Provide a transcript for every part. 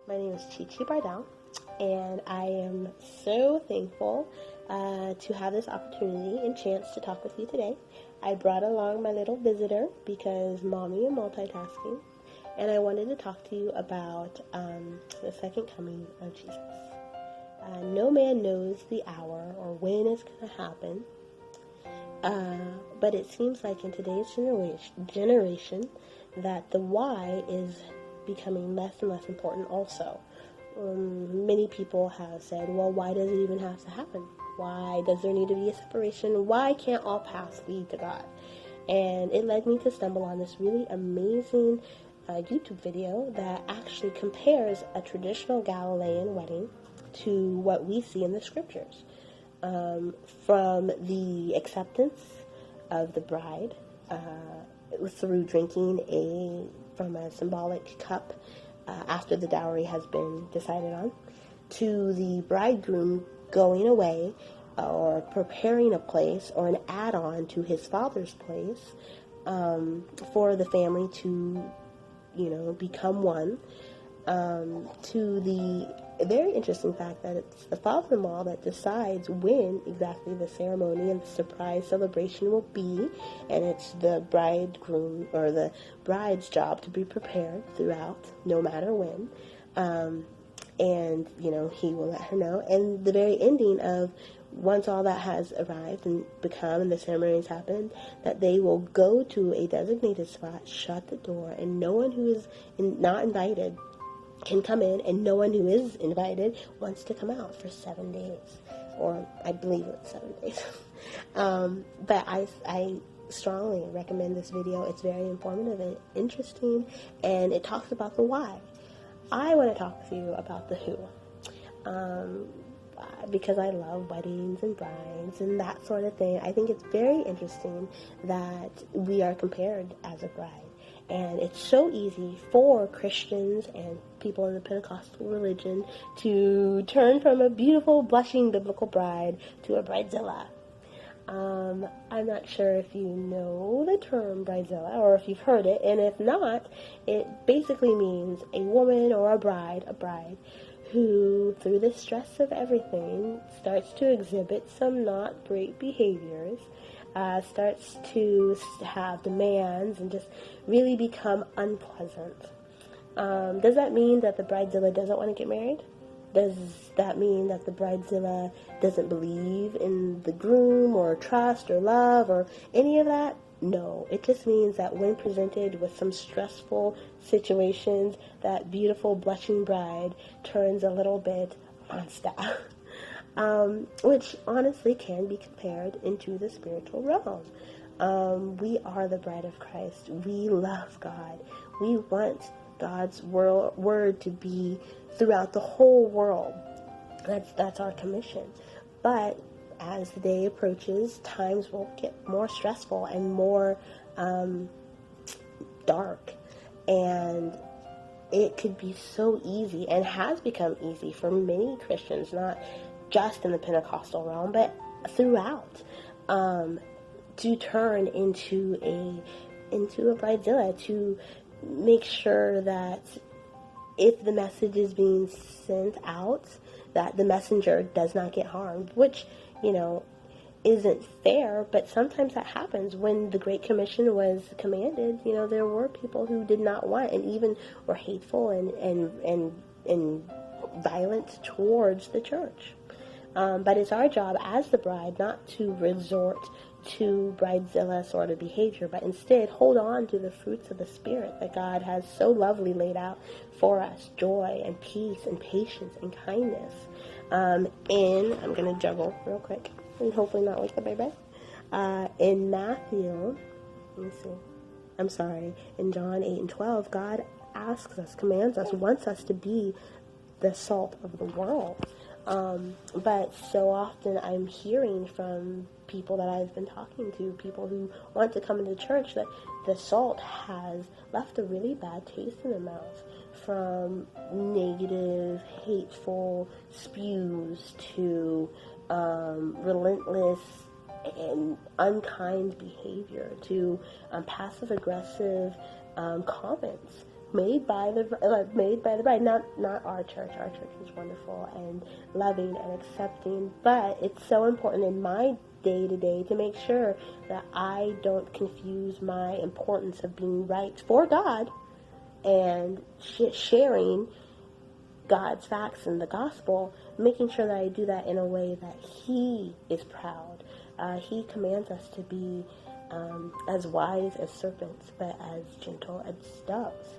My name is Chi Bardell, and I am so thankful to have this opportunity and chance to talk with you today. I brought along my little visitor because mommy and multitasking, and I wanted to talk to you about the second coming of Jesus. No man knows the hour or when it's going to happen, but it seems like in today's generation that the why is becoming less and less important also. Many people have said, well, why does it even have to happen? Why does there need to be a separation? Why can't all paths lead to God? And it led me to stumble on this really amazing YouTube video that actually compares a traditional Galilean wedding to what we see in the scriptures. From the acceptance of the bride through drinking from a symbolic cup after the dowry has been decided on, to the bridegroom going away or preparing a place or an add-on to his father's place for the family to, become one, to the very interesting fact that it's the father-in-law that decides when exactly the ceremony and the surprise celebration will be, and it's the bridegroom or the bride's job to be prepared throughout, no matter when, and he will let her know. And the very ending of once all that has arrived and the ceremonies happen, that they will go to a designated spot, shut the door, and no one who is not invited can come in, and no one who is invited wants to come out for 7 days, or I believe it's 7 days. But I strongly recommend this video. It's very informative and interesting, and it talks about the why. I want to talk to you about the who, because I love weddings and brides and that sort of thing. I think it's very interesting that we are compared as a bride. And it's so easy for Christians and people in the Pentecostal religion to turn from a beautiful, blushing biblical bride to a bridezilla. I'm not sure if you know the term bridezilla or if you've heard it, and if not, it basically means a woman or a bride who, through the stress of everything, starts to exhibit some not great behaviors, starts to have demands and just really become unpleasant. Does that mean that the bridezilla doesn't want to get married? Does that mean that the bridezilla doesn't believe in the groom or trust or love or any of that? No, it just means that when presented with some stressful situations, that beautiful blushing bride turns a little bit monster. Which honestly can be compared into the spiritual realm. We are the bride of Christ. We love God. We want God's word to be throughout the whole world. That's our commission. But as the day approaches, times will get more stressful and more dark. And it could be so easy, and has become easy for many Christians, not just in the Pentecostal realm, but throughout, to turn into a bridezilla, to make sure that if the message is being sent out, that the messenger does not get harmed, which, isn't fair, but sometimes that happens. When the Great Commission was commanded, there were people who did not want, and even were hateful and violent towards the church. But it's our job as the bride not to resort to bridezilla sort of behavior, but instead hold on to the fruits of the Spirit that God has so lovely laid out for us: joy and peace and patience and kindness. I'm going to juggle real quick and hopefully not wake the baby. In Matthew, in John 8 and 12, God asks us, commands us, wants us to be the salt of the world. But so often I'm hearing from people that I've been talking to, people who want to come into church, that the salt has left a really bad taste in their mouth, from negative, hateful spews to relentless and unkind behavior to passive-aggressive comments made by the bride. Not our church. Our church is wonderful and loving and accepting, but it's so important in my day to day to make sure that I don't confuse my importance of being right for God and sharing God's facts in the gospel, making sure that I do that in a way that He is proud. He commands us to be as wise as serpents, but as gentle as doves.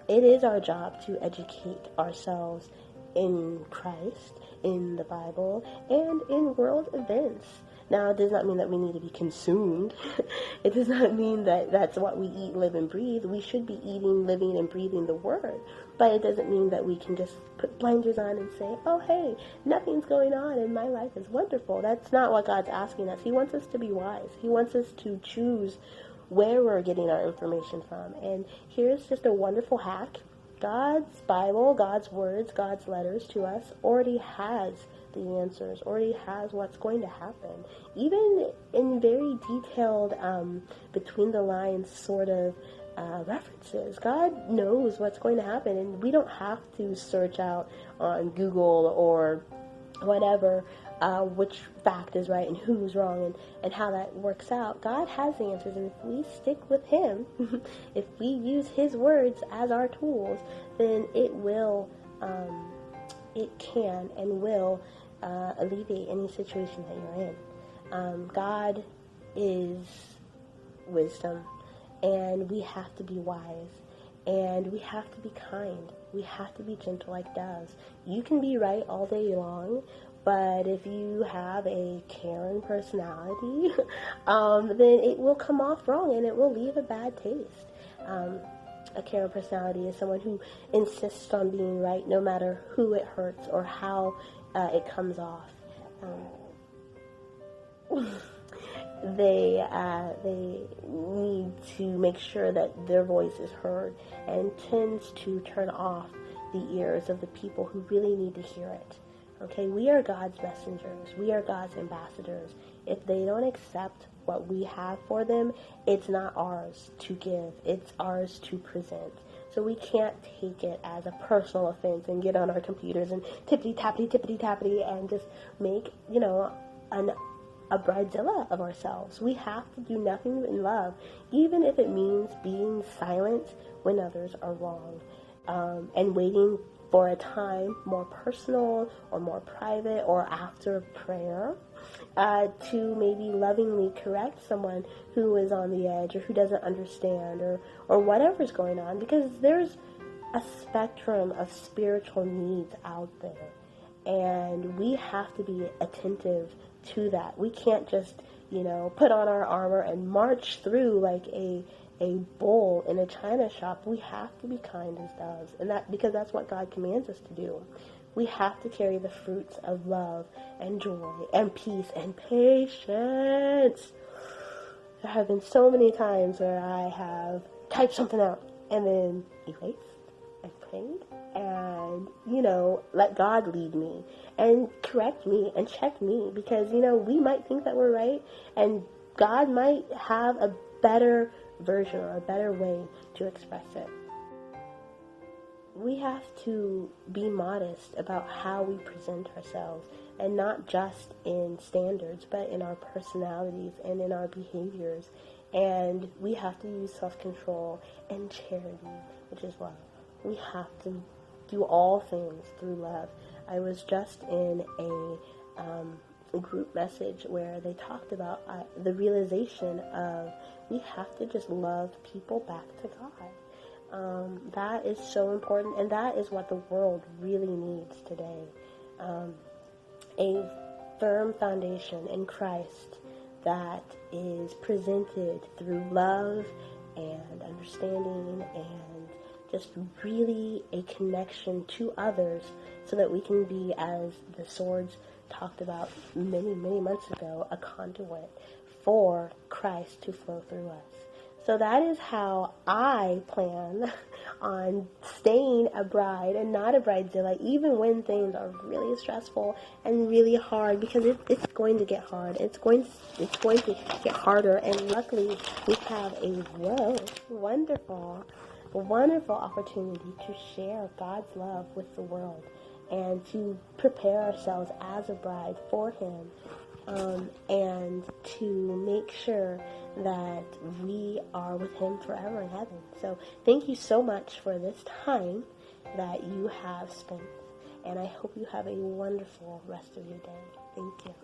It is our job to educate ourselves in Christ, in the Bible, and in world events. Now, it does not mean that we need to be consumed. It does not mean that that's what we eat, live, and breathe. We should be eating, living, and breathing the Word. But it doesn't mean that we can just put blinders on and say, oh, hey, nothing's going on and my life is wonderful. That's not what God's asking us. He wants us to be wise. He wants us to choose where we're getting our information from. And here's just a wonderful hack. God's Bible, God's words, God's letters to us already has the answers, already has what's going to happen. Even in very detailed, between the lines sort of references. God knows what's going to happen, and we don't have to search out on Google or whatever which fact is right and who's wrong and how that works out. God has the answers, and if we stick with Him, if we use His words as our tools, then it will, it can and will alleviate any situation that you're in. God is wisdom, and we have to be wise, and we have to be kind. We have to be gentle like doves. You can be right all day long, but if you have a Karen personality, then it will come off wrong and it will leave a bad taste. A Karen personality is someone who insists on being right no matter who it hurts or how it comes off. They need to make sure that their voice is heard and tends to turn off the ears of the people who really need to hear it. Okay, we are God's messengers. We are God's ambassadors. If they don't accept what we have for them, it's not ours to give. It's ours to present. So we can't take it as a personal offense and get on our computers and tippity-tappity and just make, a Bridezilla of ourselves. We have to do nothing in love, even if it means being silent when others are wrong, and waiting for a time more personal or more private or after prayer to maybe lovingly correct someone who is on the edge or who doesn't understand or whatever's going on, because there's a spectrum of spiritual needs out there, and we have to be attentive to that. We can't just, put on our armor and march through like a bull in a china shop. We have to be kind as doves, and because that's what God commands us to do. We have to carry the fruits of love and joy and peace and patience. There have been so many times where I have typed something out and then erased and prayed and, let God lead me and correct me and check me, because, we might think that we're right and God might have a better version or a better way to express it. We have to be modest about how we present ourselves, and not just in standards, but in our personalities and in our behaviors. And we have to use self-control and charity, which is love. We have to do all things through love. I was just in a group message where they talked about the realization of we have to just love people back to God. That is so important, and that is what the world really needs today. A firm foundation in Christ that is presented through love and understanding and just really a connection to others, so that we can be, as the swords talked about many, many months ago, a conduit for Christ to flow through us. So that is how I plan on staying a bride and not a bridezilla, even when things are really stressful and really hard, because it's going to get hard. It's going to get harder, and luckily we have a wonderful wonderful opportunity to share God's love with the world and to prepare ourselves as a bride for Him, and to make sure that we are with Him forever in heaven. So thank you so much for this time that you have spent, and I hope you have a wonderful rest of your day. Thank you.